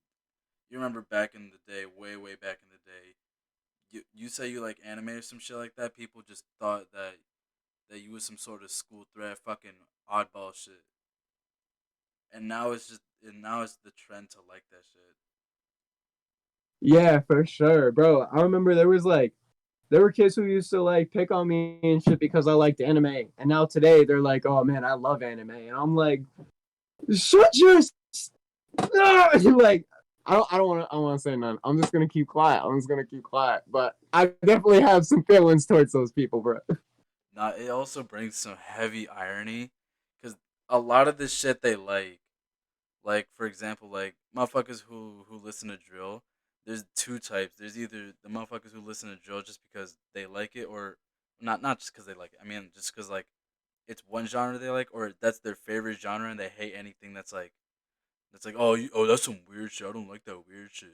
you remember back in the day, way back in the day, you say you like anime or some shit like that, people just thought that you was some sort of school threat, fucking oddball shit, and now it's the trend to like that shit. Yeah, for sure, bro. I remember there were kids who used to like pick on me and shit because I liked anime, and now today they're like, "Oh man, I love anime," and I'm like, "Shut your like." I don't want to. I want to say none. I'm just gonna keep quiet. I'm just gonna keep quiet. But I definitely have some feelings towards those people, bro. Now it also brings some heavy irony, because a lot of the shit they like for example, like motherfuckers who listen to drill. There's two types. There's either the motherfuckers who listen to drill just because they like it, or not just because they like it. I mean, just because like it's one genre they like, or that's their favorite genre, and they hate anything that's like oh that's some weird shit. I don't like that weird shit.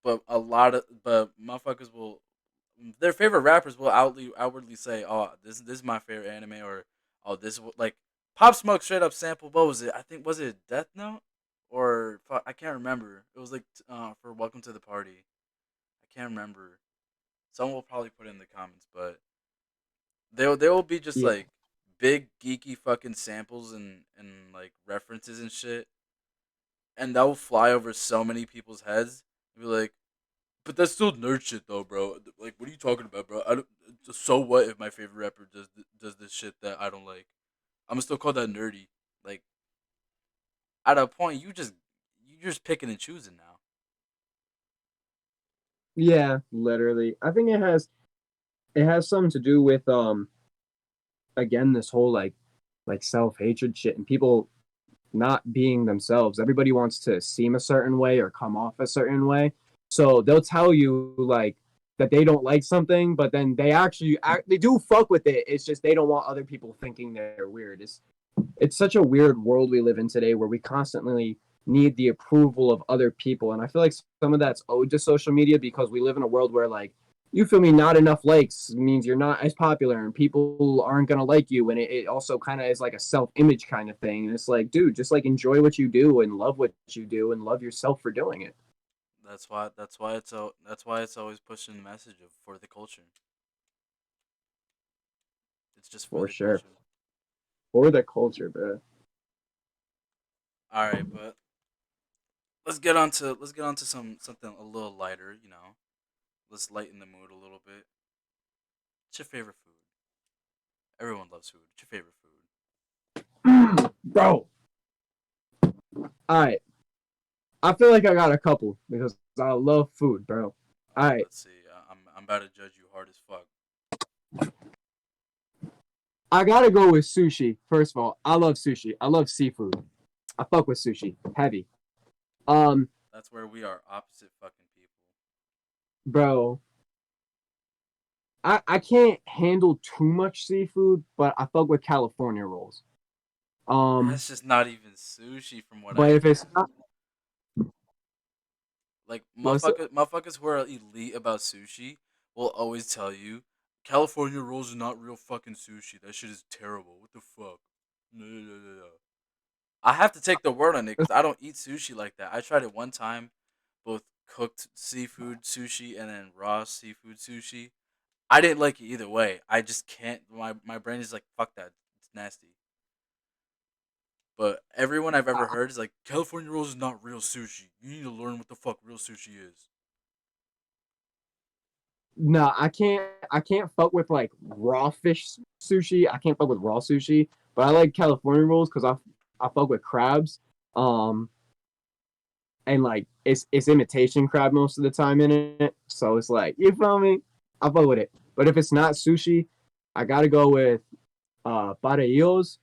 But but motherfuckers will their favorite rappers will outwardly say, "Oh, this is my favorite anime," or "Oh, like Pop Smoke straight up sample. What was it? I think was it Death Note or I can't remember. It was like for Welcome to the Party. I can't remember. Someone will probably put it in the comments, but they will be just Yeah, like big geeky fucking samples and like references and shit, and that will fly over so many people's heads. Be like, but that's still nerd shit though, bro. Like, what are you talking about, bro? I don't. So what if my favorite rapper does this shit that I don't like? I'm gonna still call that nerdy. Like, at a point, you're just picking and choosing now. yeah, literally. I think it has something to do with again, this whole like self hatred shit, and people not being themselves. Everybody wants to seem a certain way or come off a certain way. So they'll tell you like that they don't like something, but then they do fuck with it. It's just they don't want other people thinking they're weird. It's such a weird world we live in today, where we constantly need the approval of other people. And I feel like some of that's owed to social media, because we live in a world where like, you feel me, not enough likes means you're not as popular and people aren't gonna like you. And it also kind of is like a self-image kind of thing. And it's like, dude, just like enjoy what you do and love what you do and love yourself for doing it. That's why it's always pushing the message of for the culture. It's just for for the sure. culture. For the culture, bro. All right, but let's get on to something a little lighter. Let's lighten the mood a little bit. What's your favorite food? Everyone loves food. What's your favorite food? Bro. All right. I feel like I got a couple because I love food, bro. All All right, right. let's see. I'm about to judge you hard as fuck. I gotta go with sushi. First of all, I love sushi. I love seafood. I fuck with sushi. Heavy. Um, That's where we are opposite fucking people. bro, I can't handle too much seafood, but I fuck with California rolls. Um, That's just not even sushi from what but I if it's hear. not, Like what's it? motherfuckers who are elite about sushi will always tell you California rolls are not real fucking sushi. That shit is terrible. What the fuck? No, no, no, no, no. I have to take the word on it because I don't eat sushi like that. I tried it one time, both cooked seafood sushi and then raw seafood sushi. I didn't like it either way. I just can't. My brain is like, fuck that. It's nasty. But everyone I've ever heard is like, California rolls is not real sushi. You need to learn what the fuck real sushi is. No, I can't. I can't fuck with like raw fish sushi. I can't fuck with raw sushi. But I like California rolls because I fuck with crabs. Um, and like it's imitation crab most of the time in it. So it's like you feel me. I fuck with it. But if it's not sushi, I gotta go with pareillos,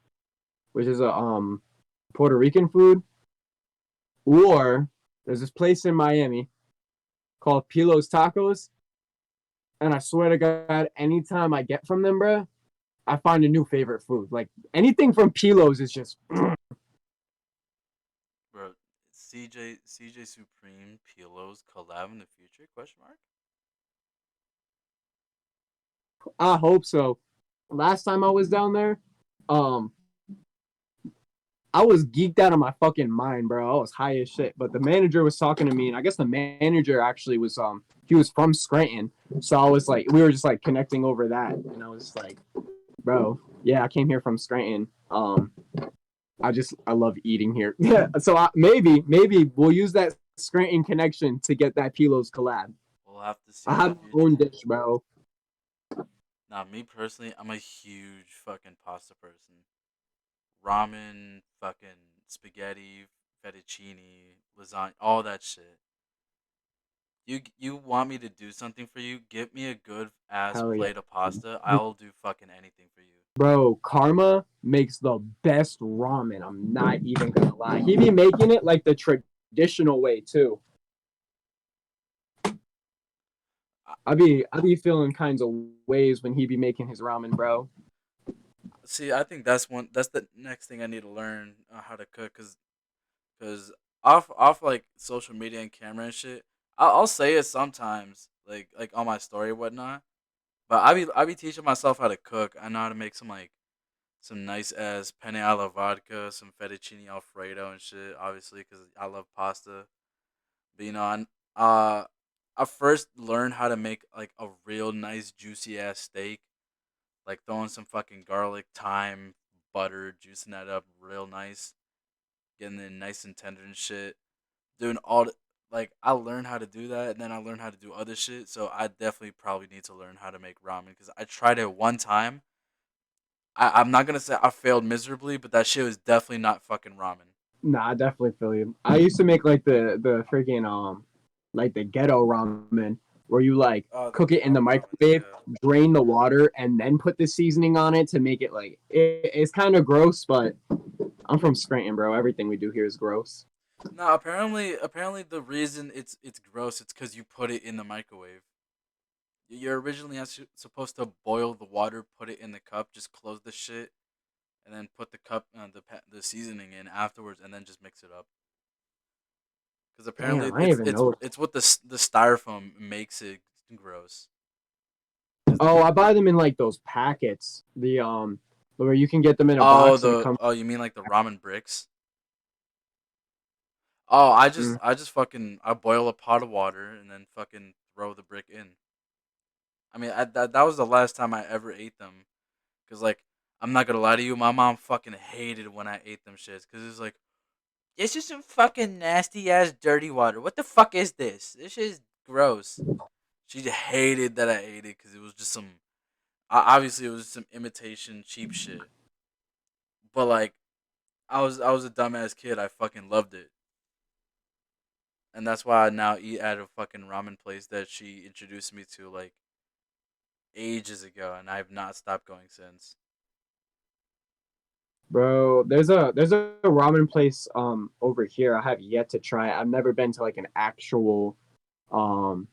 which is a Puerto Rican food. Or there's this place in Miami called Pilo's Tacos, and I swear to God, anytime I get from them, bro, I find a new favorite food. Like anything from Pilo's is just. Bro, CJ Supreme Pilos collab in the future? Question mark. I hope so. Last time I was down there, um, I was geeked out of my fucking mind, bro. I was high as shit. But the manager was talking to me, and I guess the manager actually was he was from Scranton. So I was like, we were just like connecting over that, and I was like, bro, yeah, I came here from Scranton. I love eating here. Yeah, so maybe we'll use that Scranton connection to get that Pilos collab. We'll have to see I in the have my own future. dish, bro. Now, me personally, I'm a huge fucking pasta person. Ramen, fucking spaghetti, fettuccine, lasagna, all that shit. You want me to do something for you? Get me a good ass Hell yeah. plate of pasta. I'll do fucking anything for you. Bro, Karma makes the best ramen. I'm not even gonna lie. He be making it like the traditional way too. I, I be feeling kinds of ways when he be making his ramen, bro. See, I think that's the next thing I need to learn how to cook cuz off like social media and camera and shit. I'll say it sometimes like on my story and whatnot. But I be teaching myself how to cook. I know how to make some nice ass penne alla vodka, some fettuccine alfredo and shit. Obviously, because I love pasta. But uh, I first learned how to make like a real nice juicy ass steak. Like throwing some fucking garlic, thyme, butter, juicing that up real nice, getting it nice and tender and shit. Doing like I learned how to do that, and then I learned how to do other shit. So I definitely probably need to learn how to make ramen because I tried it one time. I'm not gonna say I failed miserably, but that shit was definitely not fucking ramen. Nah, I definitely feel you. I used to make like the freaking like the ghetto ramen where you like Oh, the cook it in the ghetto ramens, microwave, yeah. drain the water, and then put the seasoning on it to make it like it's kind of gross, but I'm from Scranton, bro. Everything we do here is gross. No, apparently the reason it's gross it's because you put it in the microwave. You're originally supposed to boil the water, put it in the cup, just close the shit, and then put the cup the seasoning in afterwards, and then just mix it up. Because apparently Damn, I didn't even know. it's what the styrofoam makes it gross. Is Oh, the I buy them in like those packets. The where you can get them in a box and it comes. oh, you mean like the ramen bricks? Oh, I just Mm. I just fucking I boil a pot of water and then fucking throw the brick in. I mean, that was the last time I ever ate them. Cause like I'm not gonna lie to you, my mom fucking hated when I ate them shits. Cause it's like this is some fucking nasty ass dirty water. What the fuck is this? This shit is gross. She hated that I ate it because it was just some. Obviously, it was some imitation cheap shit. But like, I was a dumbass kid. I fucking loved it, and that's why I now eat at a fucking ramen place that she introduced me to like ages ago, and I have not stopped going since. Bro, there's a ramen place over here I have yet to try. I've never been to like an actual um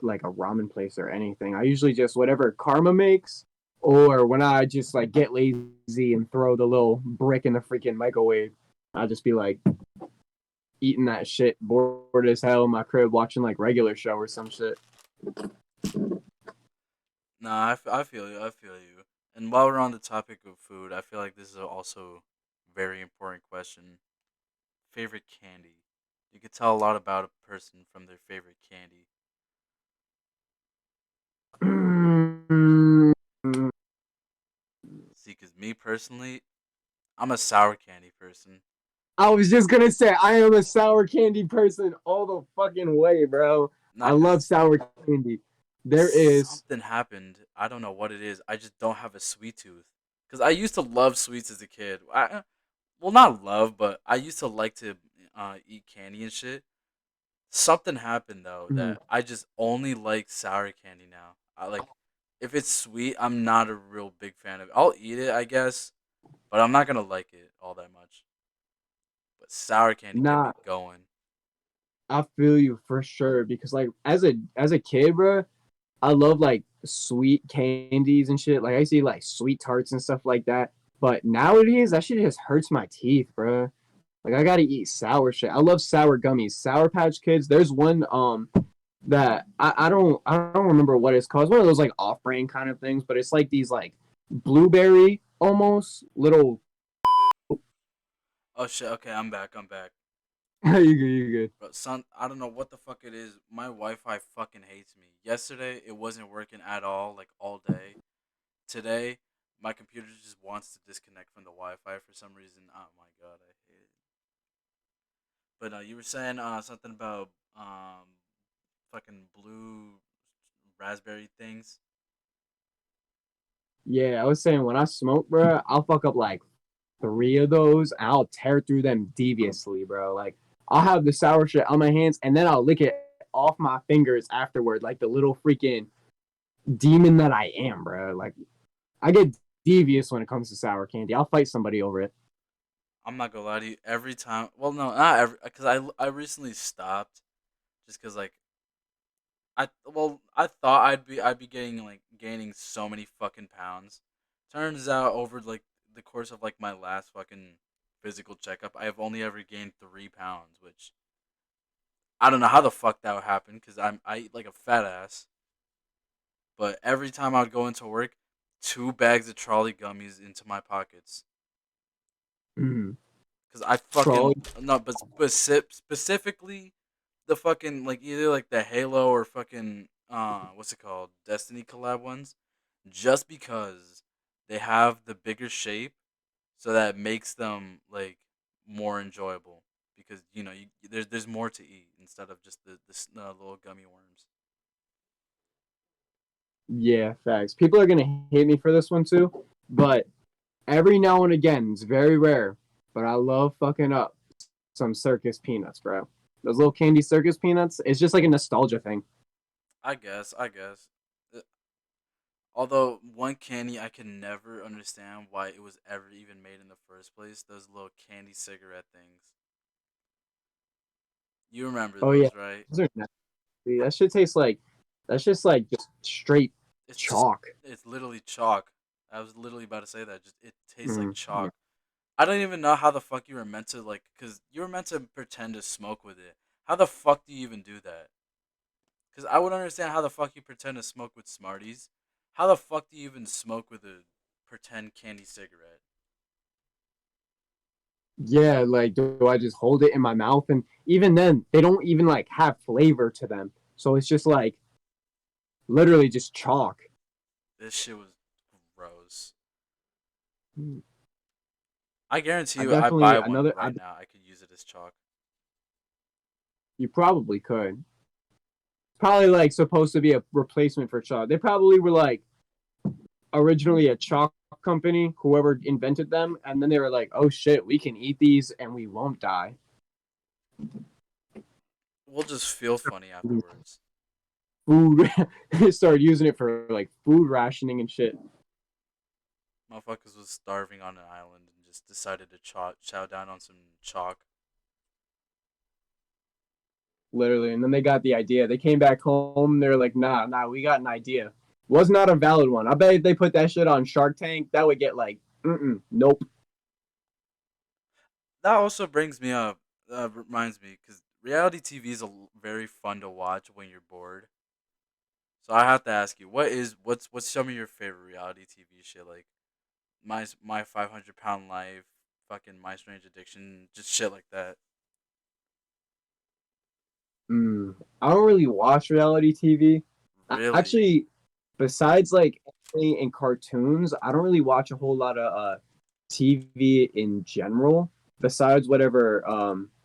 like a ramen place or anything. I usually just whatever Karma makes, or when I just like get lazy and throw the little brick in the freaking microwave, I'll just be like eating that shit, bored as hell in my crib, watching like regular show or some shit. Nah, I feel you. I feel you. And while we're on the topic of food, I feel like this is also a very important question. Favorite candy. You could tell a lot about a person from their favorite candy. See, because me personally, I'm a sour candy person. I was just gonna say I am a sour candy person all the fucking way, bro. I Not love because sour candy. There is something happened. I don't know what it is. I just don't have a sweet tooth. Because I used to love sweets as a kid. Well, not love, but I used to like to eat candy and shit. Something happened though mm, that I just only like sour candy now. I like if it's sweet, I'm not a real big fan of it. I'll eat it, I guess, but I'm not gonna like it all that much. But sour candy get me not. going. I feel you for sure because like as a kid, bro, I love like sweet candies and shit. Like I see like sweet tarts and stuff like that. But nowadays, that shit just hurts my teeth, bro. Like I gotta eat sour shit. I love sour gummies. Sour Patch Kids. There's one that I don't remember what it's called. It's one of those like off brand kind of things, but it's like these like blueberry almost little. Oh shit! Okay, I'm back. I'm back. You good? You good? But son, I don't know what the fuck it is. My Wi-Fi fucking hates me. Yesterday, it wasn't working at all, like all day. Today, my computer just wants to disconnect from the Wi-Fi for some reason. Oh my god, I hate it. But you were saying something about fucking blue raspberry things. Yeah, I was saying when I smoke, bro, I'll fuck up like three of those and I'll tear through them deviously, bro. Like I'll have the sour shit on my hands and then I'll lick it off my fingers afterward, like the little freaking demon that I am, bro. Like I get devious when it comes to sour candy. I'll fight somebody over it. I'm not gonna lie to you. Every time, well, no, not every, because I recently stopped just because like I thought I'd be getting like gaining so many fucking pounds. Turns out over like the course of like my last fucking physical checkup, I have only ever gained 3 pounds, which I don't know how the fuck that would happen because I eat like a fat ass. But every time I would go into work, 2 bags of trolley gummies into my pockets Mm. because I Trolley. fucking no, but specifically the fucking like either like the Halo or fucking what's it called Destiny collab ones, just because they have the bigger shape, so that makes them like more enjoyable because there's more to eat instead of just the little gummy worms. Yeah, facts. People are gonna hate me for this one too, but every now and again, it's very rare. But I love fucking up some circus peanuts, bro. Those little candy circus peanuts. It's just like a nostalgia thing. I guess. Uh, Although one candy I can never understand why it was ever even made in the first place, those little candy cigarette things. You remember Oh yeah, those, right? those are nasty. That shit tastes like that's just like just straight It's just chalk. it's literally chalk. I was literally about to say that. Just it tastes like Mm, yeah. chalk. I don't even know how the fuck you were meant to like, cause you were meant to pretend to smoke with it. How the fuck do you even do that? Cause I would understand how the fuck you pretend to smoke with Smarties. How the fuck do you even smoke with a pretend candy cigarette? Yeah, like do I just hold it in my mouth? And even then, they don't even like have flavor to them. So it's just like literally just chalk. This shit was gross. Hmm. I guarantee I you, I definitely buy one another. right now. I could use it as chalk. You probably could. Probably like supposed to be a replacement for chalk. They probably were like originally a chalk company, whoever invented them, and then they were like, "Oh shit, we can eat these and we won't die." We'll just feel funny afterwards. Food started using it for like food rationing and shit. Motherfuckers was starving on an island and just decided to chow down on some chalk. Literally. And then they got the idea. They came back home. They're like, nah, we got an idea. Was not a valid one. I bet if they put that shit on Shark Tank, that would get like, nope. That also brings me up, reminds me, because reality TV is very fun to watch when you're bored. So I have to ask you, what's some of your favorite reality TV shit, like my 500 pound life, fucking My Strange Addiction, just shit like that. I don't really watch reality TV. Really? Actually, besides like anime and cartoons, I don't really watch a whole lot of TV in general. Besides whatever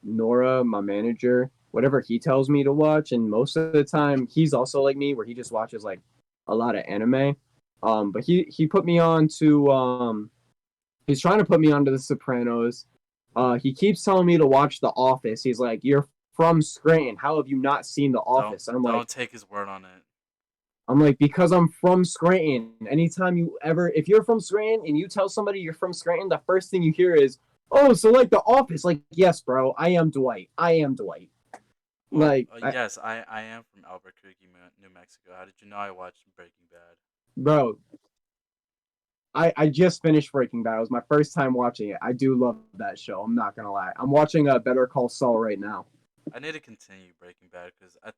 Nora, my manager, whatever he tells me to watch, and most of the time he's also like me, where he just watches like a lot of anime. But he put me on to he's trying to put me onto The Sopranos. He keeps telling me to watch The Office. He's like, "You're from Scranton. How have you not seen The Don't Office?" And don't take his word on it. I'm like, because I'm from Scranton. Anytime you ever, if you're from Scranton and you tell somebody you're from Scranton, the first thing you hear is, "Oh, so like The Office." Like, yes, bro, I am Dwight. I am Dwight. Well, Like, yes, I am from Albuquerque, New Mexico. How did you know I watched Breaking Bad? bro, I just finished Breaking Bad. It was my first time watching it. I do love that show. I'm not gonna lie. I'm watching Better Call Saul right now. I need to continue Breaking Bad because I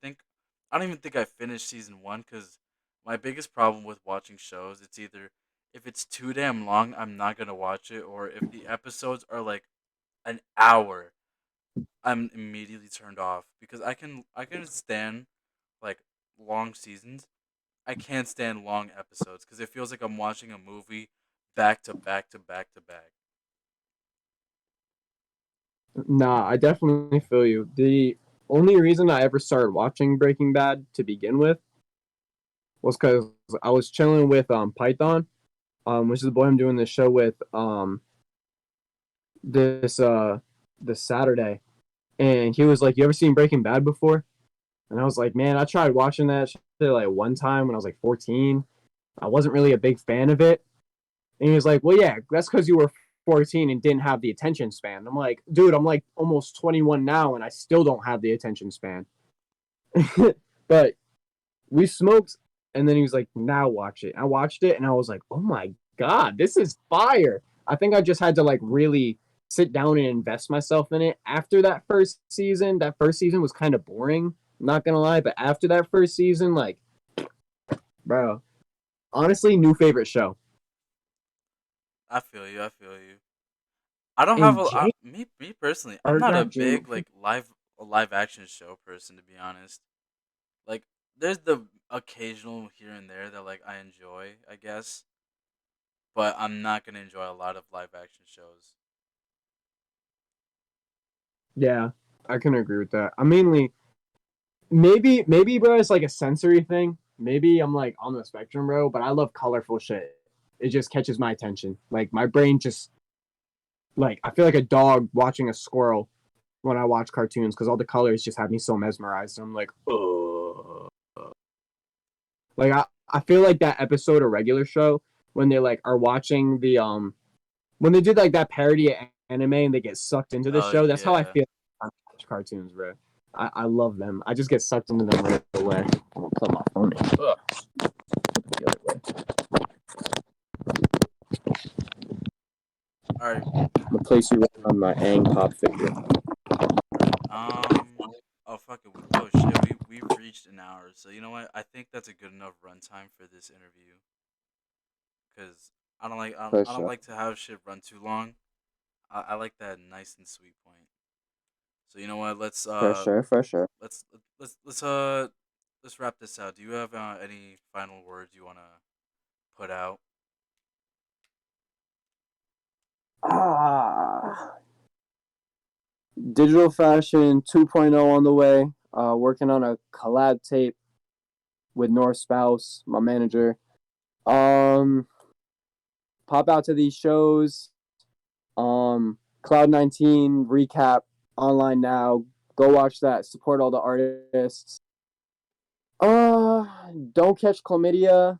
don't even think I finished season one because my biggest problem with watching shows, it's either if it's too damn long, I'm not gonna watch it, or if the episodes are like an hour, I'm immediately turned off because I can stand like long seasons. I can't stand long episodes because it feels like I'm watching a movie back to back to back to back. Nah, I definitely feel you. The only reason I ever started watching Breaking Bad to begin with was because I was chilling with Python, which is the boy I'm doing this show with this this Saturday, and he was like, "You ever seen Breaking Bad before?" And I was like, "Man, I tried watching that shit like one time when I was like 14. I wasn't really a big fan of it." And he was like, "Well, yeah, that's because you were 14 and didn't have the attention span." I'm like, "Dude, I'm like almost 21 now, and I still don't have the attention span." But we smoked, and then he was like, "Now watch it." I watched it, and I was like, "Oh my god, this is fire!" I think I just had to like really sit down and invest myself in it. After that first season was kind of boring. I'm not gonna lie, but after that first season, like, bro, honestly, new favorite show. I feel you. I feel you. I don't have And Jamie, me personally. I'm or not a not Jamie, big like live action show person, to be honest. Like there's the occasional here and there that like I enjoy, I guess, but I'm not gonna enjoy a lot of live action shows. yeah, I can agree with that. I mainly maybe bro, it's like a sensory thing. Maybe I'm like on the spectrum, bro, but I love colorful shit. It just catches my attention. Like my brain just like I feel like a dog watching a squirrel when I watch cartoons because all the colors just have me so mesmerized. I'm like, oh, like I feel like that episode of Regular Show when they like are watching the when they did like that parody of anime and they get sucked into the Oh show. That's how I yeah. feel when I watch cartoons, bro. I love them. I just get sucked into them right away. I'm gonna plug my phone in. Ugh. The other way. All right. I'm gonna place you right on my Ang Pop figure. Um. Oh fuck it. Oh shit. We've reached an hour. So you know what? I think that's a good enough runtime for this interview. Cause I don't For I don't sure. like to have shit run too long. I like that nice and sweet point. So you know what? For sure, for sure. Let's let's wrap this out. Do you have any final words you wanna put out? Ah, Digital Fashion 2.0 on the way. Working on a collab tape with North Spouse, my manager. Um, Pop out to these shows. Cloud 19 recap online now. Go watch that. Support all the artists. Uh, don't catch chlamydia.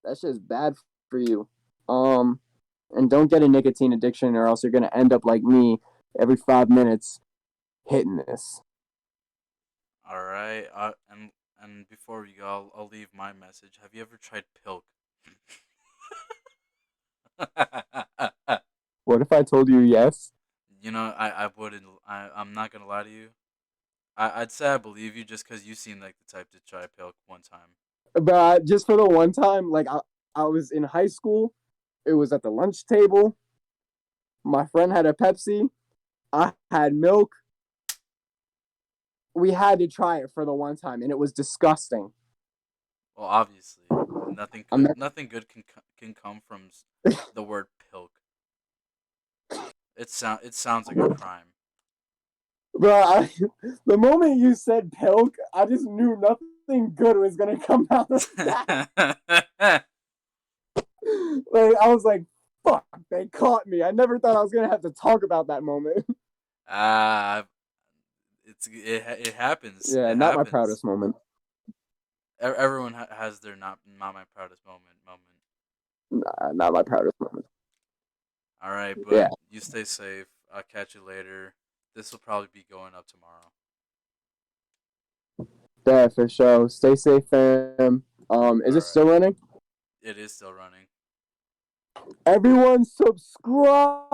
That's just bad for you. Um, and don't get a nicotine addiction, or else you're gonna end up like me every 5 minutes hitting this. All right. And before we go, I'll leave my message. Have you ever tried Pilk? What if I told you yes? You know, I wouldn't. I'm not gonna lie to you. I'd say I believe you just because you seem like the type to try Pilk one time. But just for the one time, like I was in high school. It was at the lunch table. My friend had a Pepsi. I had milk. We had to try it for the one time, and it was disgusting. Well, obviously, I'm not, nothing good can come from the word Pilk. It sounds like a crime. bro. The moment you said pilk, I just knew nothing good was gonna come out of that. Like I was like, "Fuck!" They caught me. I never thought I was gonna have to talk about that moment. Ah, it happens. Yeah, It not my happens. proudest moment. Everyone has their not my proudest moment. Nah, not my proudest moment. All right, but Yeah, you stay safe. I'll catch you later. This will probably be going up tomorrow. yeah, for sure. Stay safe, fam. Is All it still right, running? it is still running. Everyone subscribe.